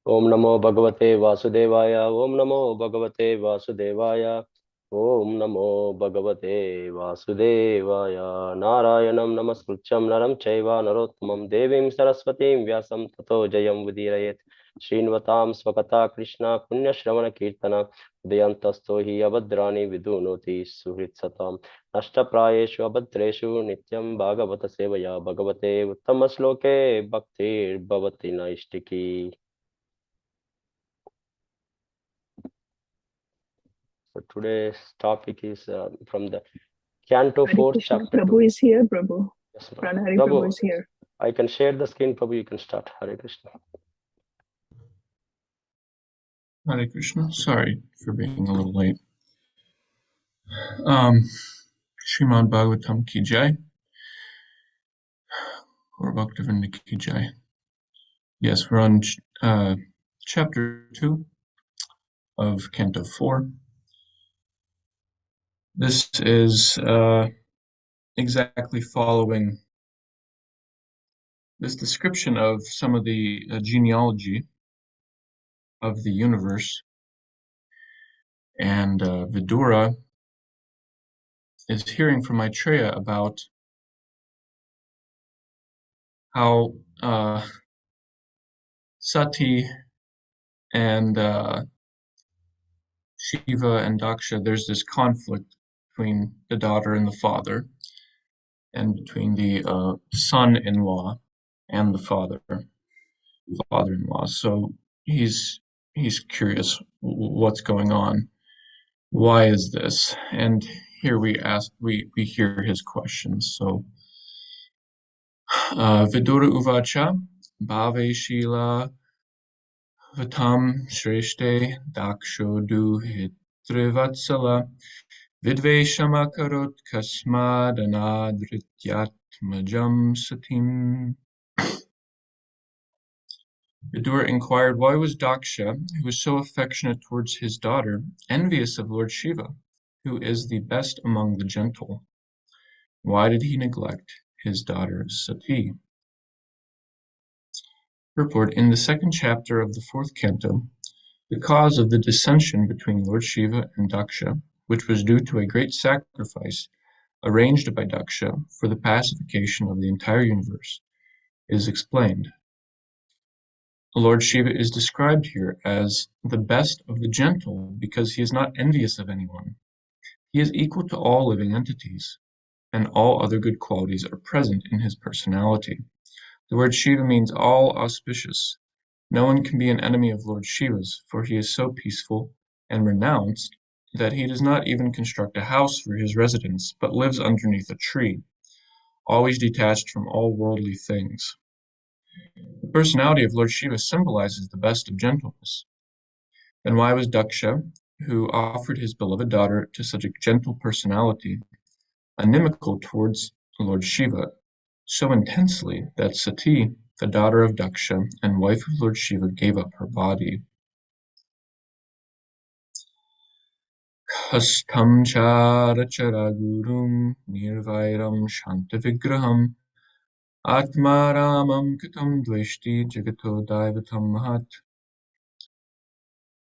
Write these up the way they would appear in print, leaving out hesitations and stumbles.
ओम नमो भगवते वासुदेवाय। ओम नमो भगवते वासुदेवाय। ओम नमो भगवते वासुदेवाय। नारायणं नमस्कृत्यं नरं चैव नरोत्तमं देवीं सरस्वतीं व्यासं ततो जयं उदीरयेत्। श्रीन्वतां स्वकथा कृष्णा पुण्यश्रवणकीर्तना उदयन्तस्थो हि अभद्राणि विदुनोति सुहृत्सतां नष्टप्रायेषु अभद्रेषु नित्यं भागवत सेवया भगवते उत्तमश्लोके भक्तिर्भवति नैष्टिकी। So today's topic is from the Canto Hare 4th, Krishna. Chapter 2. Prabhu is here, Prabhu. Yes, Radhari Prabhu, Prabhu is here. I can share the screen. Prabhu, you can start. Hare Krishna. Hare Krishna. Sorry for being a little late. Srimad Bhagavatam ki jai. Or Bhaktivinoda ki jai. Yes, we're on chapter 2 of Canto 4. This is exactly following this description of some of the genealogy of the universe. And Vidura is hearing from Maitreya about how Sati and Shiva and Daksha, there's this conflict between the daughter and the father, and between the son-in-law and the father-in-law. So he's curious what's going on. Why is this? And here we hear his questions. So Vidura Uvacha Bhave Shila Vatam Shreshte Daksho Duhitrivatsala Vidveshamakarot kasmadanadrityatmajam satim. Vidura inquired why was Daksha, who was so affectionate towards his daughter, envious of Lord Shiva, who is the best among the gentle. Why did he neglect his daughter Sati? Purport: in the second chapter of the fourth canto, the cause of the dissension between Lord Shiva and Daksha, which was due to a great sacrifice arranged by Daksha for the pacification of the entire universe, is explained. Lord Shiva is described here as the best of the gentle because he is not envious of anyone. He is equal to all living entities, and all other good qualities are present in his personality. The word Shiva means all auspicious. No one can be an enemy of Lord Shiva's, for he is so peaceful and renounced that he does not even construct a house for his residence, but lives underneath a tree, always detached from all worldly things. The personality of Lord Shiva symbolizes the best of gentleness. Then why was Daksha, who offered his beloved daughter to such a gentle personality, inimical towards Lord Shiva so intensely that Sati, the daughter of Daksha and wife of Lord Shiva, gave up her body? Hastam chara chara gurum nirvairam shantavigraham atmaramam katam dveshti jagato daivatam mahat.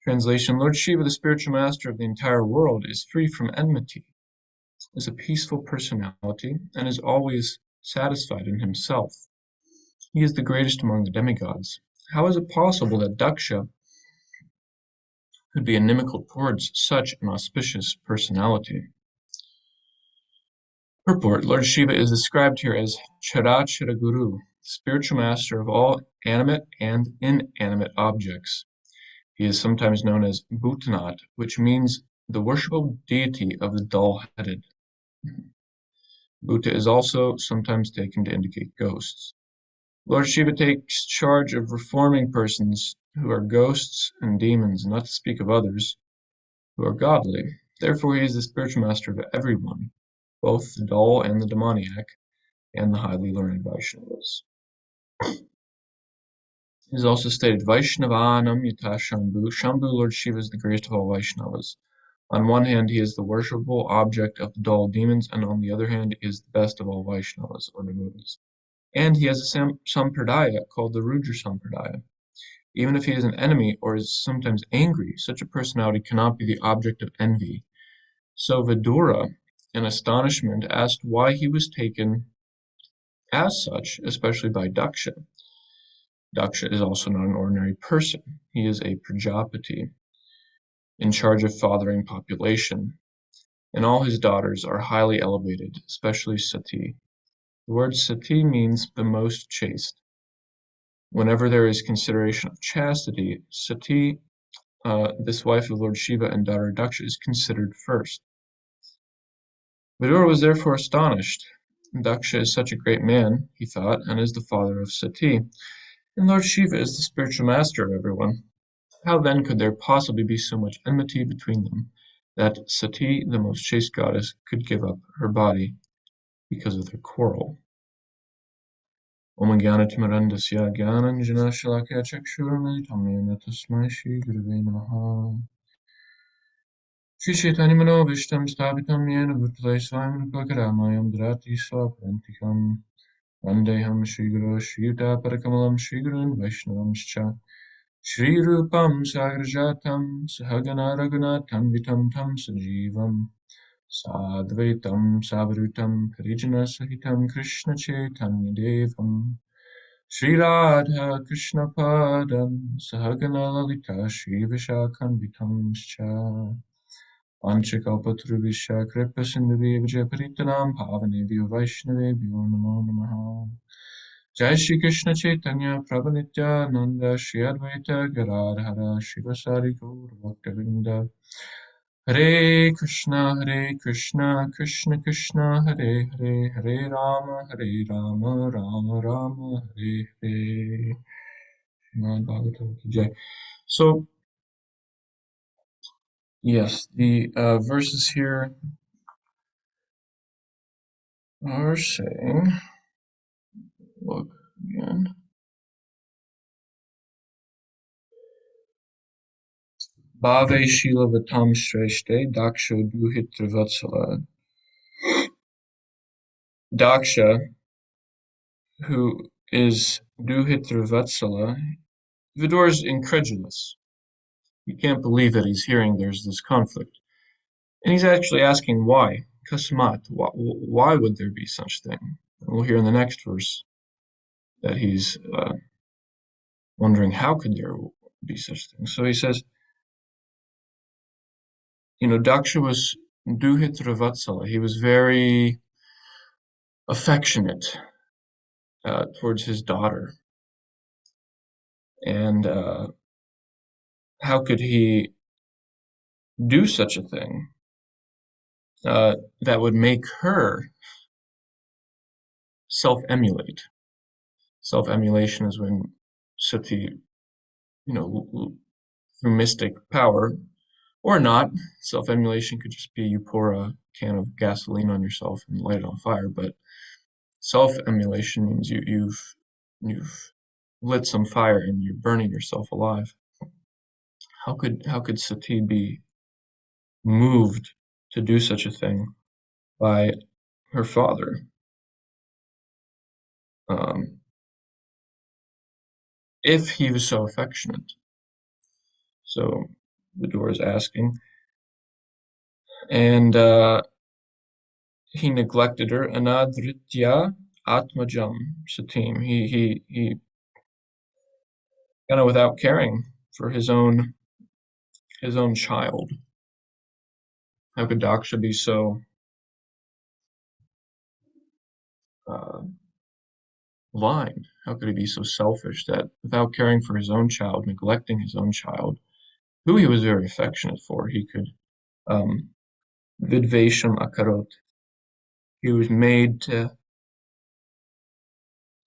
Translation: Lord Shiva, the spiritual master of the entire world, is free from enmity, is a peaceful personality, and is always satisfied in himself. He is the greatest among the demigods. How is it possible that Daksha could be inimical towards such an auspicious personality? Purport: Lord Shiva is described here as Charachara Guru, spiritual master of all animate and inanimate objects. He is sometimes known as Bhutanath, which means the worshipable deity of the dull-headed. Bhuta is also sometimes taken to indicate ghosts. Lord Shiva takes charge of reforming persons who are ghosts and demons, not to speak of others who are godly. Therefore, he is the spiritual master of everyone, both the dull and the demoniac, and the highly learned Vaishnavas. It is also stated, Vaishnavanam yata Shambhu. Shambhu, Lord Shiva, is the greatest of all Vaishnavas. On one hand, he is the worshipable object of the dull demons, and on the other hand, he is the best of all Vaishnavas, or devotees. And he has a sampradaya called the Rudra Sampradaya. Even if he is an enemy or is sometimes angry, such a personality cannot be the object of envy. So Vidura, in astonishment, asked why he was taken as such, especially by Daksha. Daksha is also not an ordinary person. He is a Prajapati in charge of fathering population, and all his daughters are highly elevated, especially Sati. The word Sati means the most chaste. Whenever there is consideration of chastity, Sati, this wife of Lord Shiva and daughter Daksha, is considered first. Vidura was therefore astonished. Daksha is such a great man, he thought, and is the father of Sati, and Lord Shiva is the spiritual master of everyone. How then could there possibly be so much enmity between them, that Sati, the most chaste goddess, could give up her body because of their quarrel? Om Jnana-timirandasya Jnana-Shalakya Chakshuramitam Yena Tasmai Shri Gurave Namaha. Shri Chaitanya Manobishtam Sthapitam Yena Bhutale Swami Pulakaramayam Dhrati Swaparantikam Vandeham Shri Guru Shri Yuta Parakamalam Shri Gurun Vaishnavamscha Shri Rupam Sagrajatam Sahagana Raghunatham Vitam Tam Sajivam Sadvaitam Savrutam Parijana Sahitam Krishna Chaitanya Devam Shri Radha Krishna Padam Sahagana Lalita Shri Vishakhanvitamscha Panchakalpatarubhishya Kripa Sindhuvya Paritanam Pavanebhyo Vaishnavebhyo Namo Namaha Jai Shri Krishna Chaitanya Prabhu Nityananda Shri Advaita Gadadhara Shivasari Gaur Bhaktavinda Hare Krishna Krishna Krishna Hare Hare Hare Rama Rama Rama Hare Hare. Srimad Bhagavatam ki Jai. So yes, the verses here are saying, look again. Bhave Shila Vatam Shreshte Daksho Duhitra Vatsala. Daksha, who is Duhitra Vatsala, Vidura is incredulous. He can't believe that he's hearing there's this conflict. And he's actually asking why. Kasmat, why would there be such thing? And we'll hear in the next verse that he's wondering how could there be such thing. So he says, Daksha was Duhitra Vatsala. He was very affectionate towards his daughter. And how could he do such a thing that would make her self-emulate? Self-emulation is when Sati, through mystic power, or not, self-emulation could just be you pour a can of gasoline on yourself and light it on fire, but self-emulation means you've lit some fire and you're burning yourself alive. How could Sati be moved to do such a thing by her father? If he was so affectionate. So the door is asking, and he neglected her. Anadritya Atmajam Satim. He kind of without caring for his own child. How could Daksha be so blind? How could he be so selfish that without caring for his own child, neglecting his own child, who he was very affectionate for, he could vidvesham akarot. He was made to.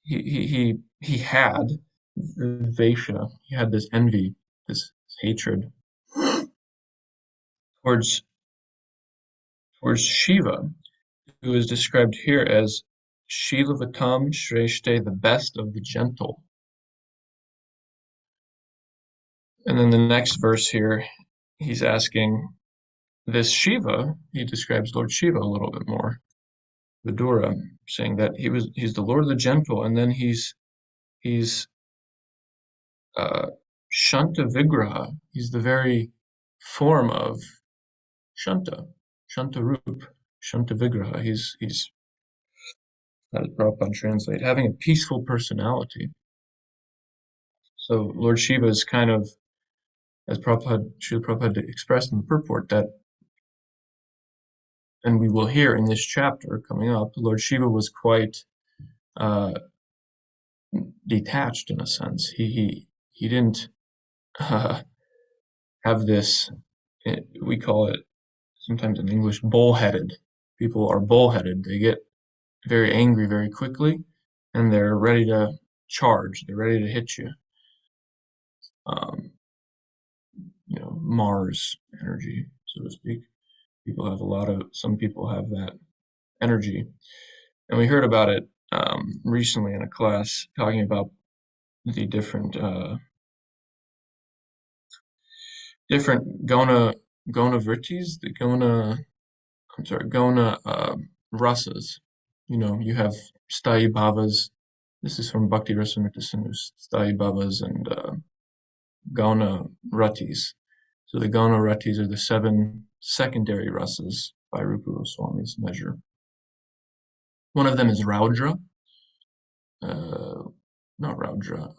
He had vidvesha. He had this envy, this hatred towards Shiva, who is described here as Shilavatam Shreshte, the best of the gentle. And then the next verse here, he's asking this Shiva, he describes Lord Shiva a little bit more, Vidura, saying that he's the Lord of the gentle, and then he's Shanta Vigraha. He's the very form of Shanta, Shanta Rup, Shanta Vigraha. He's how does Prabhupada translate? Having a peaceful personality. So Lord Shiva is kind of, as Srila Prabhupada expressed in the purport, that, and we will hear in this chapter coming up, Lord Shiva was quite uh, detached in a sense. He didn't uh, have this. We call it sometimes in English bullheaded. People are bullheaded. They get very angry very quickly, and they're ready to charge. They're ready to hit you. Um, Mars energy, so to speak. Some people have that energy. And we heard about it recently in a class talking about the different gona vrittis, gona rasas. You have sthayi bhavas. This is from Bhakti Rasamrita Sindhu, sthayi bhavas and gona ratis. So the gona ratis are the 7 secondary rasas by Rupa Goswami's measure. One of them is Raudra. Not Raudra.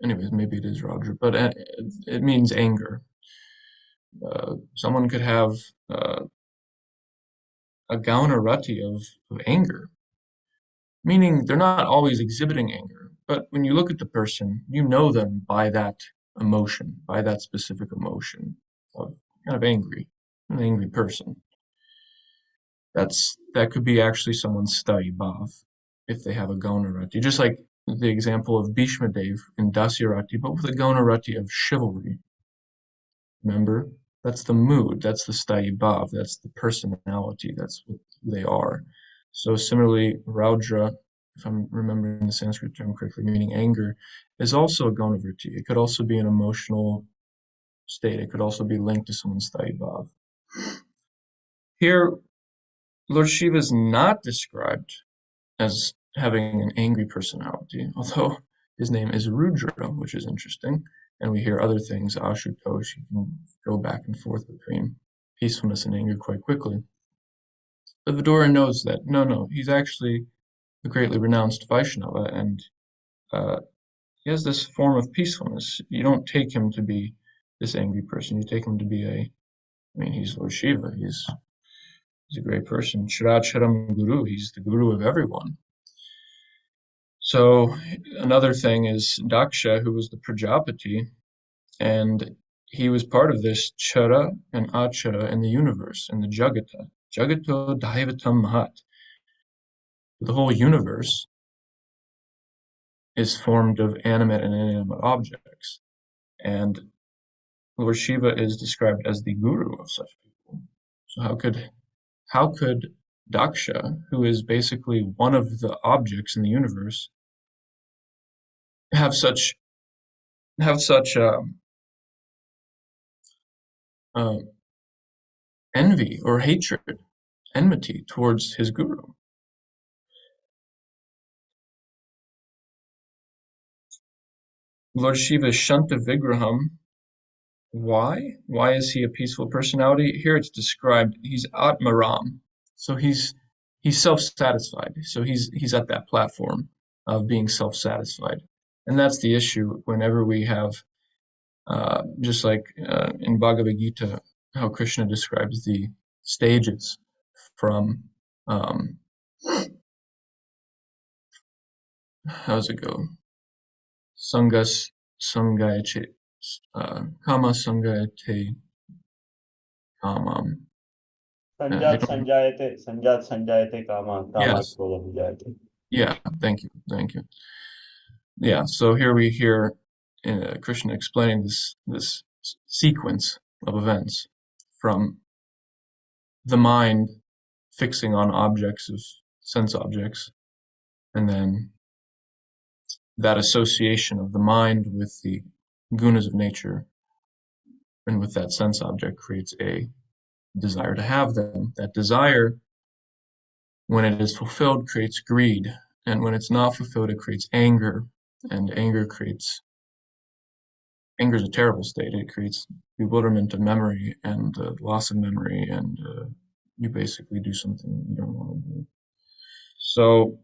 Anyways, maybe it is Raudra, but it means anger. Someone could have a gaunarati of anger, meaning they're not always exhibiting anger, but when you look at the person, you know them by that emotion, by that specific emotion of kind of an angry person. That could be actually someone's sthayi bhav if they have a gaunarati, just like the example of Bhishma Dev in Dasyarati, but with a gaunarati of chivalry. Remember, that's the mood, that's the sthayi bhav, that's the personality, that's what they are. So similarly, Raudra, if I'm remembering the Sanskrit term correctly, meaning anger, is also a gaunavritti. It could also be an emotional state. It could also be linked to someone's sthayi bhav. Here, Lord Shiva is not described as having an angry personality, although his name is Rudra, which is interesting. And we hear other things, Ashutosh, you can go back and forth between peacefulness and anger quite quickly. But Vidura knows that, no, he's actually a greatly renounced Vaishnava, and he has this form of peacefulness. You don't take him to be this angry person. You take him to be he's Lord Shiva. He's a great person. Sharacharam Guru, he's the guru of everyone. So another thing is Daksha, who was the Prajapati, and he was part of this Chara and Achara in the universe, in the Jagata. Jagato Daivatam Mahat. The whole universe is formed of animate and inanimate objects. And Lord Shiva is described as the guru of such people. So how could Daksha, who is basically one of the objects in the universe, have such uh, envy or hatred, enmity towards his guru? Lord Shiva is Shanta Vigraham. Why? Why is he a peaceful personality? Here it's described he's Atmaram. So he's self-satisfied. So he's at that platform of being self-satisfied. And that's the issue whenever we have just like in Bhagavad Gita, how Krishna describes the stages from how does it go? Sangas Sangayate Kama Sangayate Kamam. I Sanjat don't. Sanjayate, Sanjat Sanjayate Kama, Kama Yes. Krodha Vijayate. Yeah. Thank you. Yeah. So here we hear Krishna explaining this sequence of events from the mind fixing on objects of sense objects, and then that association of the mind with the gunas of nature and with that sense object creates a desire to have them. That desire, when it is fulfilled, creates greed, and when it's not fulfilled, it creates anger, and anger is a terrible state. It creates bewilderment of memory and loss of memory, and you basically do something you don't want to do. So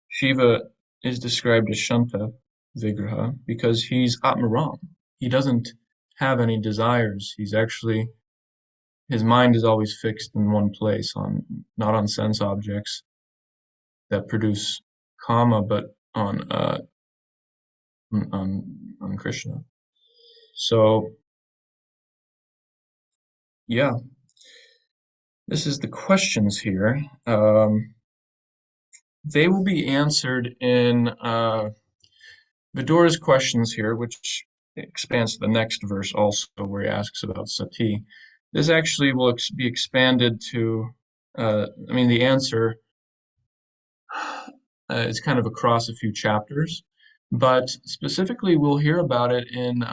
Shiva is described as Shanta Vigraha because he's Atmaram. He doesn't have any desires. His mind is always fixed in one place, not on sense objects that produce kama, but on Krishna. So yeah, this is the questions here. They will be answered in Vidura's questions here, which expands to the next verse also, where he asks about sati. This actually will be expanded to, the answer is kind of across a few chapters, but specifically we'll hear about it in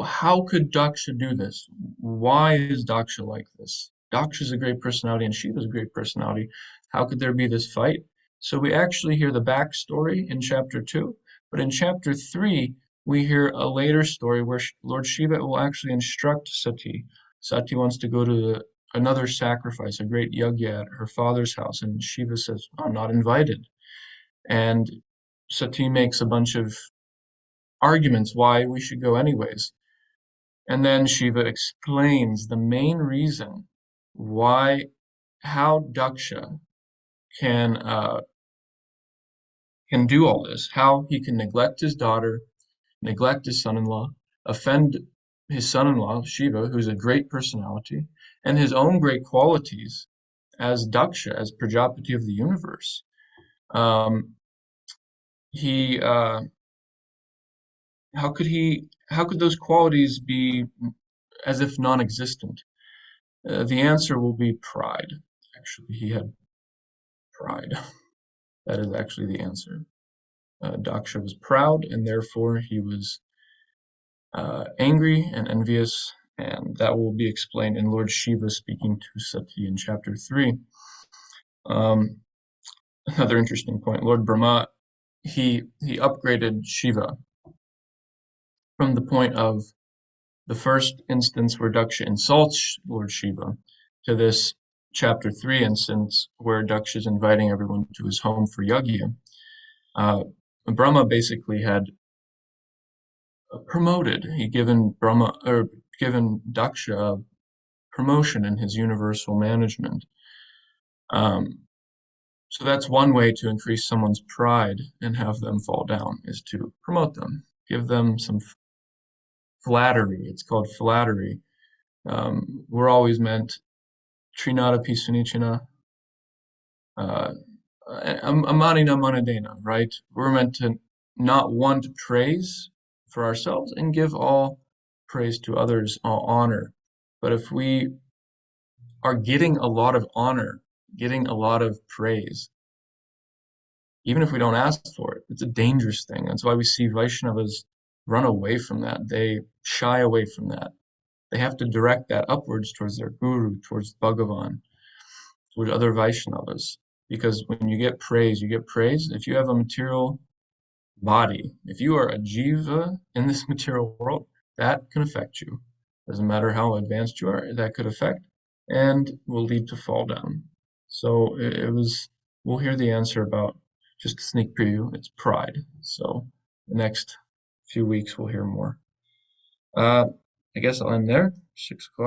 how could Daksha do this? Why is Daksha like this? Daksha is a great personality and Shiva is a great personality. How could there be this fight? So we actually hear the backstory in chapter 2, but in chapter 3, we hear a later story where Lord Shiva will actually instruct Sati. Sati wants to go to another sacrifice, a great yajna at her father's house, and Shiva says, "I'm not invited." And Sati makes a bunch of arguments why we should go anyways. And then Shiva explains the main reason how Daksha can do all this, how he can neglect his daughter, neglect his son-in-law, offend his son-in-law Shiva, who's a great personality, and his own great qualities as Daksha, as Prajapati of the universe. He how could those qualities be as if non-existent? The answer will be pride. Actually, he had pride. That is actually the answer. Daksha was proud, and therefore he was angry and envious, and that will be explained in Lord Shiva speaking to Sati in chapter 3. Another interesting point, Lord Brahma, he upgraded Shiva from the point of the first instance where Daksha insults Lord Shiva to this chapter 3 instance where Daksha is inviting everyone to his home for yajna. Brahma basically had promoted. He given Daksha a promotion in his universal management. So that's one way to increase someone's pride and have them fall down, is to promote them, give them some flattery. It's called flattery. We're always meant trinata pisunichina, amanina manadena, right? We're meant to not want praise for ourselves and give all praise to others, all honor. But if we are getting a lot of honor, getting a lot of praise, even if we don't ask for it, it's a dangerous thing. That's why we see Vaishnavas run away from that. They shy away from that. They have to direct that upwards towards their guru, towards Bhagavan, towards other Vaishnavas. Because when you get praise, you get praise. If you have a material body, if you are a jiva in this material world, that can affect you. Doesn't matter how advanced you are, that could affect and will lead to fall down. So we'll hear the answer about, just a sneak preview, it's pride. So the next few weeks we'll hear more. I guess I'll end there. 6 o'clock.